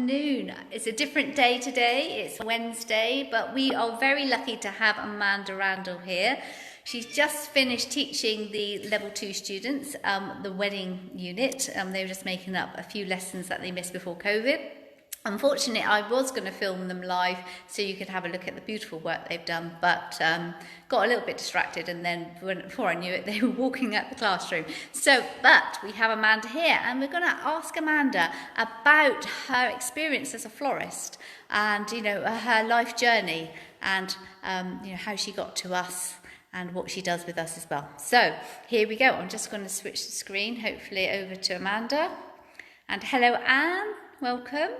afternoon. It's a different day today. It's Wednesday, but we are very lucky to have Amanda Randell here. She's just finished teaching the level 2 students, the wedding unit. They were just making up a few lessons that they missed before COVID. Unfortunately, I was going to film them live so you could have a look at the beautiful work they've done, but got a little bit distracted, and then before I knew it, they were walking out the classroom. But we have Amanda here, and we're going to ask Amanda about her experience as a florist and, her life journey and, how she got to us and what she does with us as well. So here we go. I'm just going to switch the screen, hopefully over to Amanda. And hello, Anne. Welcome.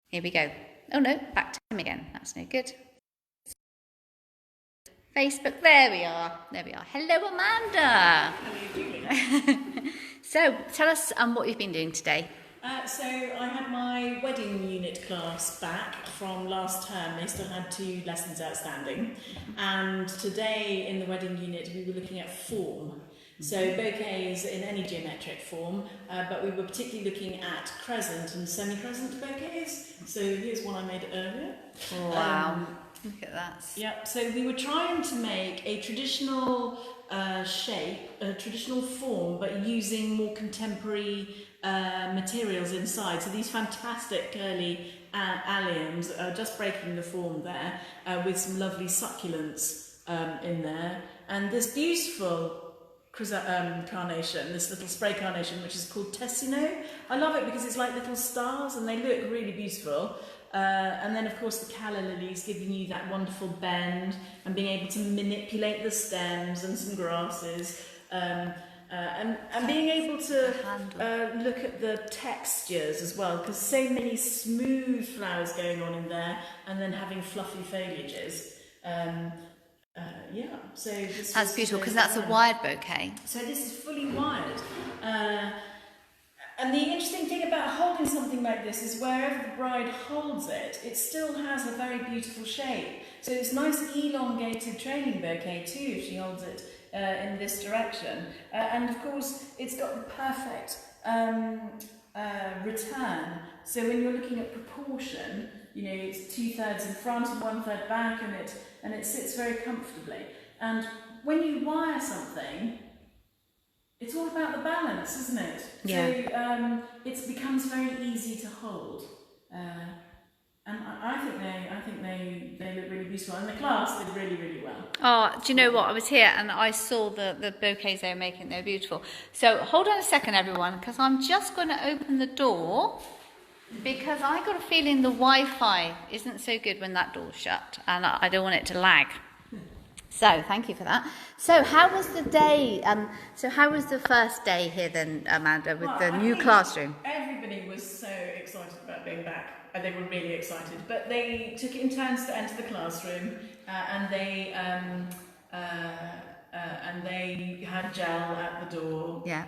Here we go. Oh no, back to him again. That's no good. Facebook, there we are. Hello, Amanda. How are you doing? So, tell us what you've been doing today. So I had my wedding unit class back from last term. They still had 2 lessons outstanding. And today in the wedding unit we were looking at form. So bouquets in any geometric form, but we were particularly looking at crescent and semi-crescent bouquets. So here's one I made earlier. Wow, look at that. Yep, so we were trying to make a traditional shape, a traditional form, but using more contemporary materials inside. So these fantastic curly alliums are just breaking the form there, with some lovely succulents in there. And this beautiful carnation, this little spray carnation, which is called Tessino. I love it because it's like little stars and they look really beautiful. And then of course the calla lilies giving you that wonderful bend and being able to manipulate the stems and some grasses. And being able to look at the textures as well, because so many smooth flowers going on in there and then having fluffy foliages. So that's beautiful because that's a wired bouquet. So this is fully wired. And the interesting thing about holding something like this is wherever the bride holds it, it still has a very beautiful shape. So it's a nice elongated trailing bouquet too if she holds it in this direction. And of course it's got the perfect return. So when you're looking at proportion, it's 2/3 in front and 1/3 back, and it sits very comfortably. And when you wire something, it's all about the balance, isn't it? Yeah. So it becomes very easy to hold. And I think they look really beautiful, and the class did really, really well. Oh, do you know what? I was here and I saw the bouquets they were making. They're beautiful. So hold on a second, everyone, because I'm just going to open the door. Because I got a feeling the Wi-Fi isn't so good when that door's shut, and I don't want it to lag. So thank you for that. So how was the day? So how was the first day here then, Amanda, with the new classroom? Everybody was so excited about being back. They were really excited, but they took it in turns to enter the classroom, and they had gel at the door. Yeah.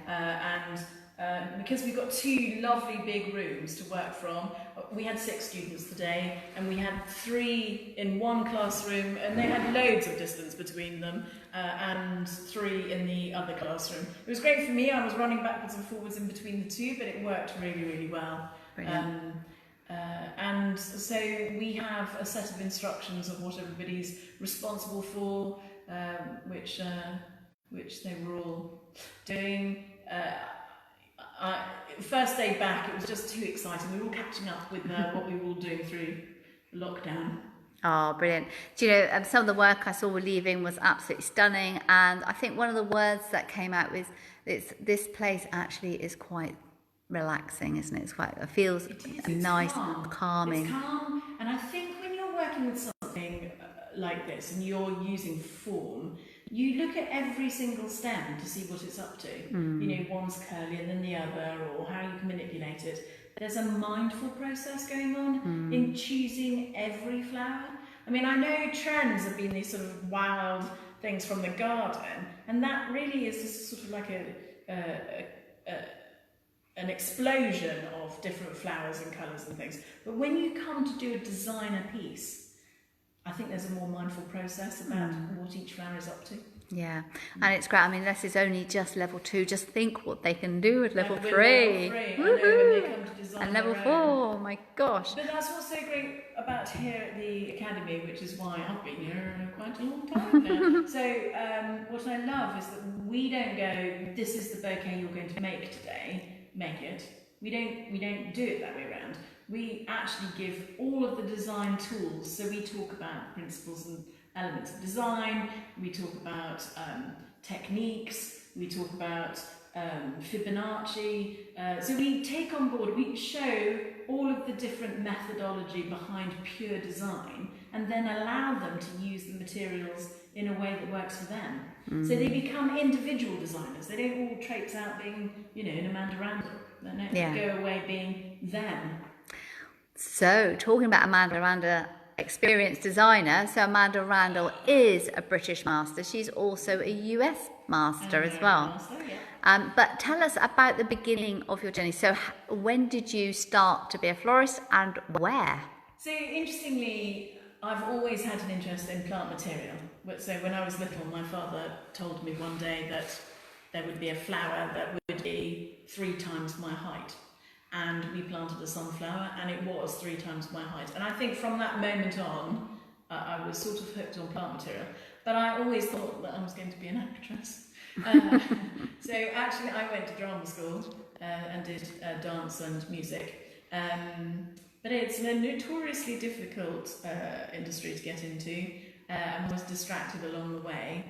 Because we've got 2 lovely big rooms to work from, we had 6 students today, and we had 3 in one classroom, and they had loads of distance between them, and 3 in the other classroom. It was great for me. I was running backwards and forwards in between the 2, but it worked really, really well. And so we have a set of instructions of what everybody's responsible for, which they were all doing. First day back, it was just too exciting. We were all catching up with what we were all doing through lockdown. Oh, brilliant. Do you know, some of the work I saw with leaving was absolutely stunning, and I think one of the words that came out was this place actually is quite relaxing, isn't it? It feels nice, calming. It's calm, and I think when you're working with something like this and you're using form, you look at every single stem to see what it's up to. One's curlier than the other, or how you can manipulate it. There's a mindful process going on in choosing every flower. I mean, I know trends have been these sort of wild things from the garden, and that really is just sort of like an explosion of different flowers and colours and things. But when you come to do a designer piece, I think there's a more mindful process about what each flower is up to. Yeah, and it's great. I mean, this is only just level 2. Just think what they can do with level 3. Level 3, I know, when they come to design And level their 4, own. my gosh. But that's what's so great about here at the Academy, which is why I've been here quite a long time now. So what I love is that we don't go, this is the bouquet you're going to make today, make it. We don't do it that way around. We actually give all of the design tools. So we talk about principles and elements of design, we talk about techniques, we talk about Fibonacci. So we take on board, we show all of the different methodology behind pure design and then allow them to use the materials in a way that works for them. So they become individual designers. They don't all traipse out being, an Amanda Randell. They go away being them. So, talking about Amanda Randell, experienced designer, so Amanda Randell is a British master. She's also a US master as well. Master, yeah. But tell us about the beginning of your journey. So when did you start to be a florist and where? So interestingly, I've always had an interest in plant material. So when I was little, my father told me one day that there would be a flower that would be 3 times my height. And we planted a sunflower and it was 3 times my height. And I think from that moment on, I was sort of hooked on plant material. But I always thought that I was going to be an actress. So actually I went to drama school and did dance and music. But it's a notoriously difficult industry to get into and was distracted along the way.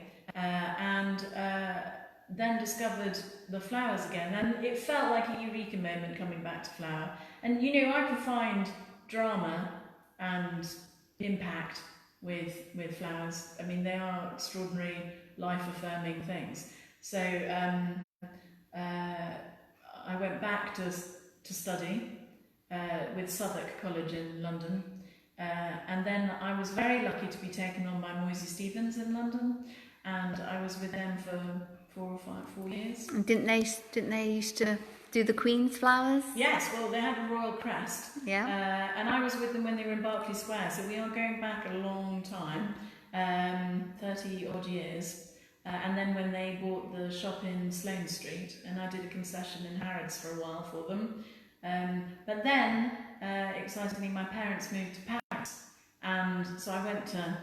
Then discovered the flowers again, and it felt like a eureka moment coming back to flower. And I can find drama and impact with flowers. I mean, they are extraordinary, life-affirming things. So I went back to study with Southwark College in London, and then I was very lucky to be taken on by Moisey Stevens in London, and I was with them for 4 years. And didn't they used to do the Queen's flowers? Yes, well, they had a royal crest. Yeah. And I was with them when they were in Berkeley Square, so we are going back a long time, 30 odd years. And then when they bought the shop in Sloane Street, and I did a concession in Harrods for a while for them. But then, excitingly, my parents moved to Paris, and so I went to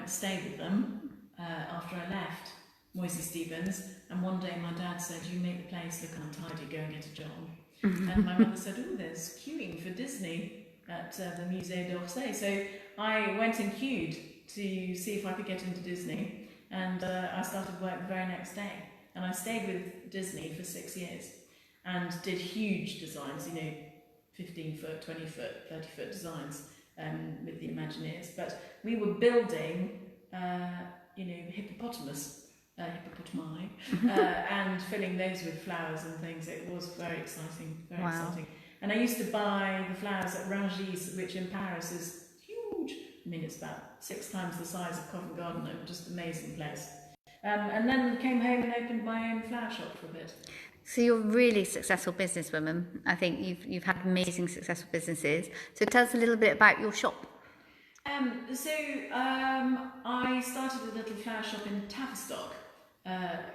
stay with them after I left Moisey Stevens, and one day my dad said, "You make the place look untidy, go and get a job." And my mother said, "Oh, there's queuing for Disney at the Musée d'Orsay." So I went and queued to see if I could get into Disney, and I started work the very next day. And I stayed with Disney for 6 years and did huge designs, 15-foot, 20-foot, 30-foot designs with the Imagineers. But we were building, hippopotami, and filling those with flowers and things. It was very exciting, very exciting. And I used to buy the flowers at Rungis, which in Paris is huge. I mean, it's about 6 times the size of Covent Garden, just an amazing place. And then came home and opened my own flower shop for a bit. So you're a really successful businesswoman. I think you've had amazing successful businesses. So tell us a little bit about your shop. I started a little flower shop in Tavistock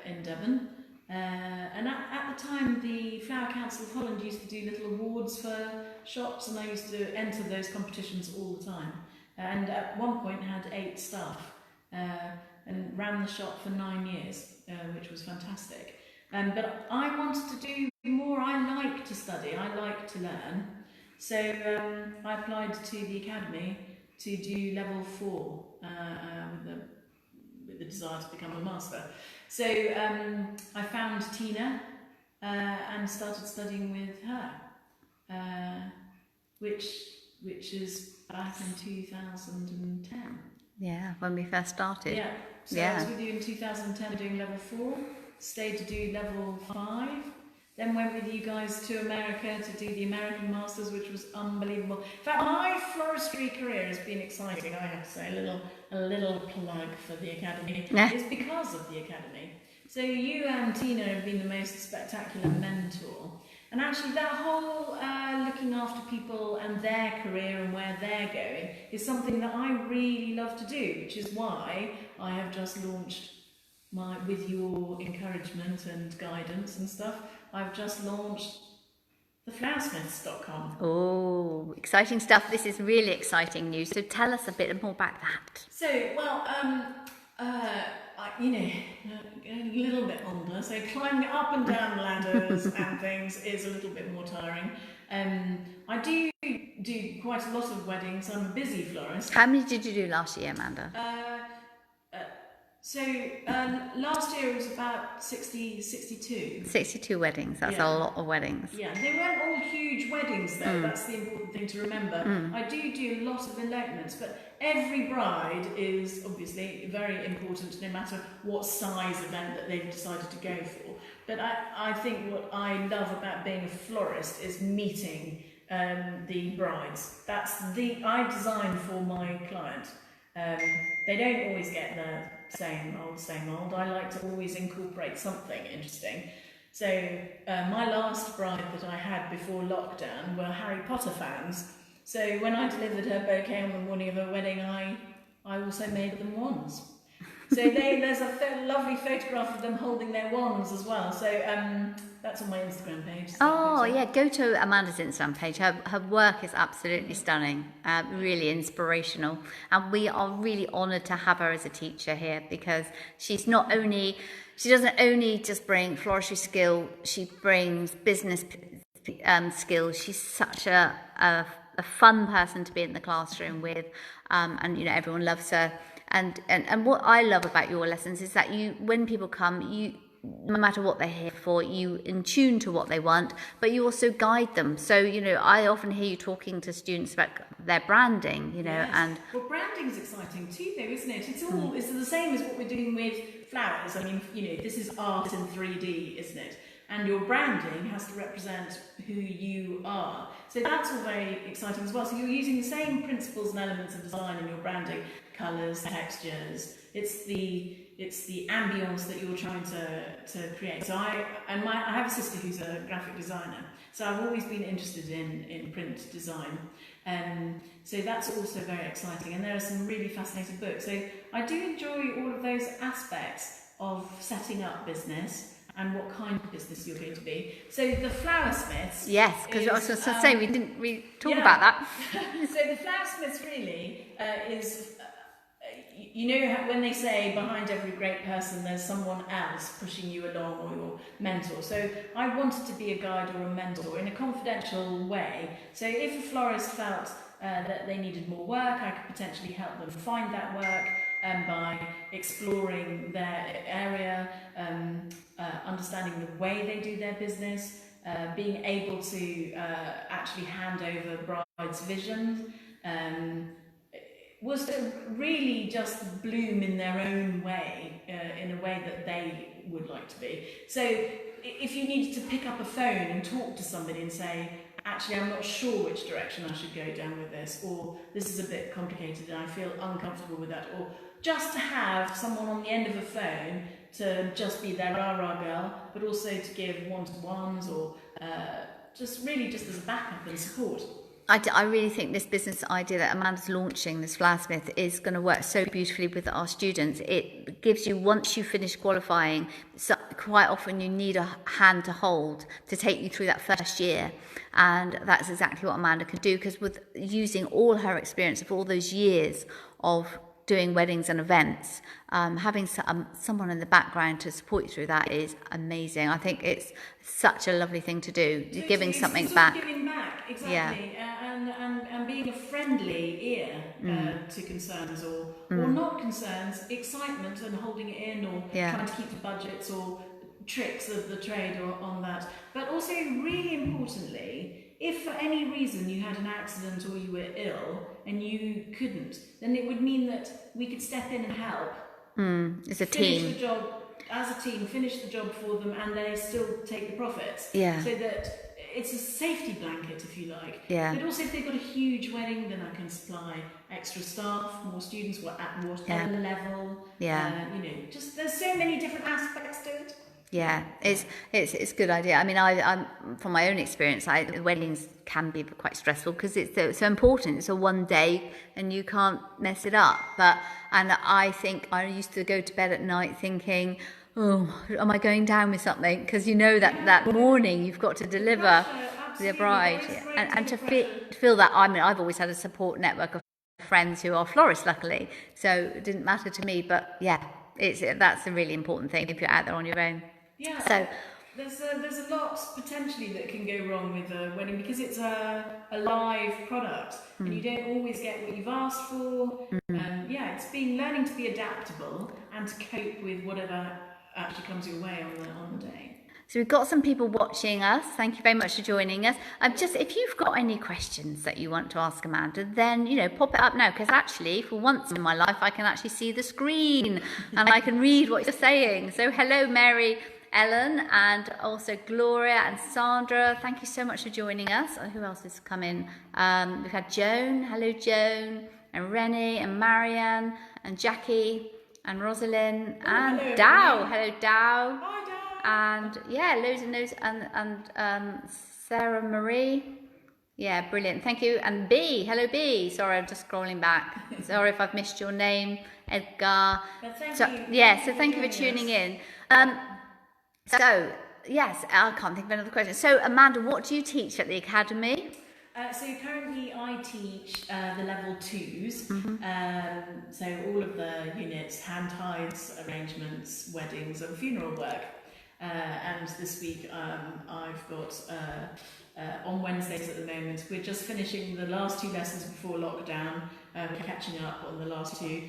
in Devon. And at the time, the Flower Council of Holland used to do little awards for shops, and I used to enter those competitions all the time. And at one point had 8 staff and ran the shop for 9 years, which was fantastic. But I wanted to do more. I like to study, I like to learn. So I applied to the Academy to do level 4 with the desire to become a master. So I found Tina and started studying with her, which is back in 2010. Yeah, when we first started. Yeah, so I was with you in 2010 doing level 4, stayed to do level 5, then went with you guys to America to do the American Masters, which was unbelievable. In fact, my floristry career has been exciting, I have to say. A little plug for the Academy. It's because of the Academy. So you and Tina have been the most spectacular mentor. And actually that whole looking after people and their career and where they're going is something that I really love to do, which is why I have just launched with your encouragement and guidance and stuff, I've just launched theflowersmiths.com. Oh, exciting stuff. This is really exciting news. So tell us a bit more about that. So, well, a little bit older, so climbing up and down ladders and things is a little bit more tiring. I do quite a lot of weddings. I'm a busy florist. How many did you do last year, Amanda? Last year it was about 62. 62 weddings. That's a lot of weddings. Yeah, they weren't all huge weddings though. That's the important thing to remember. I do a lot of elopements, but every bride is obviously very important no matter what size event that they've decided to go for. But I think what I love about being a florist is meeting the brides. I design for my client. They don't always get the same old. I like to always incorporate something interesting. So my last bride that I had before lockdown were Harry Potter fans. So when I delivered her bouquet on the morning of her wedding, I also made them wands. So there's a lovely photograph of them holding their wands as well. So that's on my Instagram page. Oh, yeah, go to Amanda's Instagram page. Her work is absolutely stunning, really inspirational. And we are really honoured to have her as a teacher here because she doesn't only just bring floristry skill, she brings business skills. She's such a fun person to be in the classroom with, and everyone loves her. And what I love about your lessons is that when people come, no matter what they're here for, you in tune to what they want, but you also guide them. So, I often hear you talking to students about their branding, Yes. and... Well, branding is exciting too, though, isn't it? It's the same as what we're doing with flowers. I mean, this is art in 3D, isn't it? And your branding has to represent who you are. So that's all very exciting as well. So you're using the same principles and elements of design in your branding, colours, textures. It's the ambience that you're trying to create. So I have a sister who's a graphic designer. So I've always been interested in print design. So that's also very exciting. And there are some really fascinating books. So I do enjoy all of those aspects of setting up business and what kind of business you're going to be. So the Flowersmiths... Yes, because I was going to say, we didn't really talk about that. So the Flowersmiths really is... when they say behind every great person there's someone else pushing you along or your mentor. So I wanted to be a guide or a mentor in a confidential way. So if a florist felt that they needed more work, I could potentially help them find that work by exploring their area, understanding the way they do their business, being able to actually hand over brides' visions, was to really just bloom in their own way, in a way that they would like to be. So if you needed to pick up a phone and talk to somebody and say, actually, I'm not sure which direction I should go down with this, or this is a bit complicated and I feel uncomfortable with that, or just to have someone on the end of a phone to just be their rah-rah girl, but also to give one-to-ones or just as a backup and support. I really think this business idea that Amanda's launching, this Flowersmith, is going to work so beautifully with our students. It gives you, once you finish qualifying, quite often you need a hand to hold to take you through that first year. And that's exactly what Amanda can do, because with using all her experience of all those years of doing weddings and events, having someone in the background to support you through that is amazing. I think it's such a lovely thing to do. You're giving something back. Giving back, exactly. Yeah. And being a friendly ear to concerns or not concerns, excitement and holding it in, or trying to keep the budgets or tricks of the trade on that. But also, really importantly, if for any reason you had an accident or you were ill and you couldn't, then it would mean that we could step in and help. It's a finish team. The job as a team, finish the job for them, and they still take the profits. Yeah. So that it's a safety blanket, if you like. Yeah. But also, if they've got a huge wedding, then I can supply extra staff, more students, at whatever level. Yeah. Just there's so many different aspects to it. Yeah, it's a good idea. I mean, I'm from my own experience, weddings can be quite stressful because it's so important. It's a one day and you can't mess it up. And I think I used to go to bed at night thinking, oh, am I going down with something? Because you know that morning you've got to deliver the bride, and to feel that. I mean, I've always had a support network of friends who are florists, luckily, so it didn't matter to me. But yeah, that's a really important thing if you're out there on your own. Yeah. So there's a lot potentially that can go wrong with a wedding because it's a live product and you don't always get what you've asked for. Yeah, it's learning to be adaptable and to cope with whatever actually comes your way on the day. So we've got some people watching us. Thank you very much for joining us. Just if you've got any questions that you want to ask Amanda, then pop it up now, because actually for once in my life I can actually see the screen and I can read what you're saying. So hello Mary Ellen and also Gloria and Sandra. Thank you so much for joining us. Who else has come in? We've had Joan. Hello Joan, and Rennie and Marianne and Jackie and Rosalind and hello, Dow. Hello Dow. Hi, Dow. And yeah, loads and loads, and Sarah Marie, yeah, brilliant, thank you. And B, hello B. Sorry, I'm just scrolling back. Sorry if I've missed your name, Edgar. Thank you. Yeah, so thank you for tuning in. So yes, I can't think of another question. So Amanda, what do you teach at the academy? So currently I teach the level 2s, so all of the units, hand ties, arrangements, weddings and funeral work. And this week I've got, on Wednesdays at the moment, we're just finishing the last 2 lessons before lockdown. We're catching up on the last 2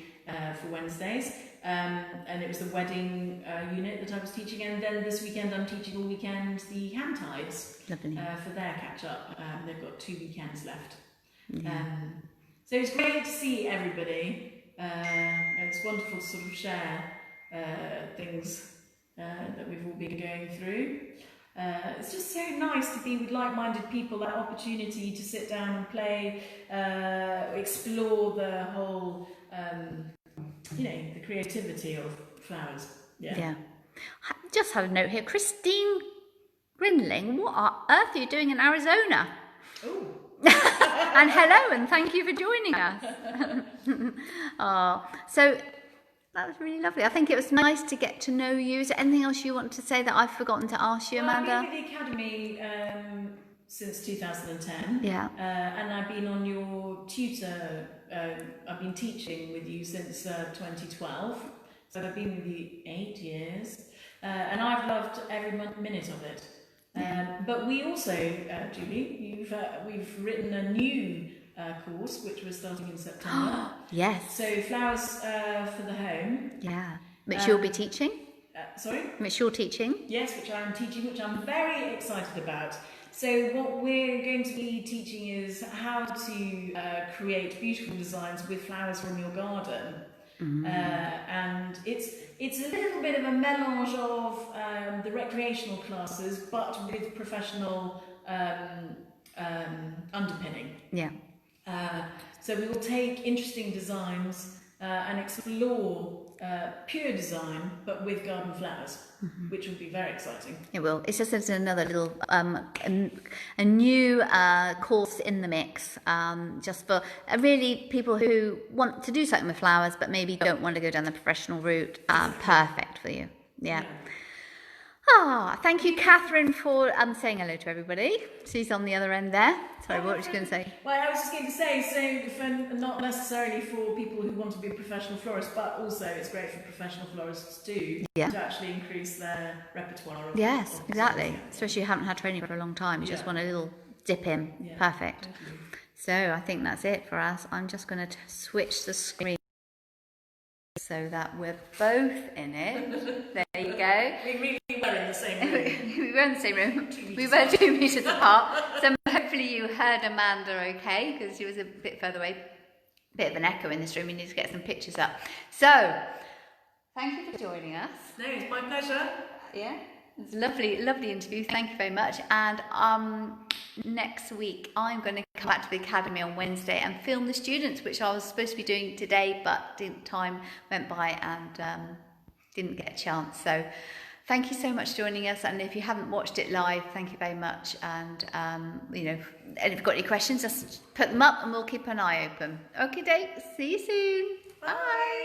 for Wednesdays. And it was the wedding unit that I was teaching, and then this weekend I'm teaching all weekend the hand ties for their catch up. They've got 2 weekends left. Yeah. So it's great to see everybody. It's wonderful to sort of share things that we've all been going through. It's just so nice to be with like-minded people, that opportunity to sit down and play, explore the whole, the creativity of flowers. Yeah. I just had a note here. Christine Grinling, what on earth are you doing in Arizona? Oh. And hello, and thank you for joining us. So that was really lovely. I think it was nice to get to know you. Is there anything else you want to say that I've forgotten to ask you, Amanda? I've been at the Academy since 2010. Yeah. And I've been on your Tutor, I've been teaching with you since 2012. So I've been with you 8 years. And I've loved every minute of it. But we also, Julie, we've written a new course, which we're starting in September. Yes. So Flowers for the Home. Yeah. Which you'll be teaching? Sorry? Which you're teaching? Yes, which I'm teaching, which I'm very excited about. So what we're going to be teaching is how to create beautiful designs with flowers from your garden. And it's a little bit of a melange of the recreational classes, but with professional underpinning. Yeah. So we will take interesting designs and explore pure design, but with garden flowers, which will be very exciting. It will. It's just there's another little a new course in the mix, just for really people who want to do something with flowers, but maybe don't want to go down the professional route. Perfect for you. Yeah. Thank you, Catherine, for saying hello to everybody. She's on the other end there. Sorry, what was you going to say? Well, I was just going to say, so for, not necessarily for people who want to be professional florists, but also it's great for professional florists too, to actually increase their repertoire. Yes, exactly. Especially if you haven't had training for a long time. You just want a little dip in. Yeah. Perfect. So I think that's it for us. I'm just going to switch the screen so that we're both in it. There you go. We really were in the same room. We were in the same room. We were 2 meters apart. So hopefully you heard Amanda okay, because she was a bit further away. Bit of an echo in this room. We need to get some pictures up. So, thank you for joining us. No, it's my pleasure. Yeah, it's a lovely, lovely interview. Thank you very much. And next week I'm going to come back to the Academy on Wednesday and film the students, which I was supposed to be doing today, but time went by and didn't get a chance. So Thank you so much for joining us, and if you haven't watched it live, thank you very much. And you know, and if you've got any questions, just put them up, and we'll keep an eye open. Okay, see you soon. Bye.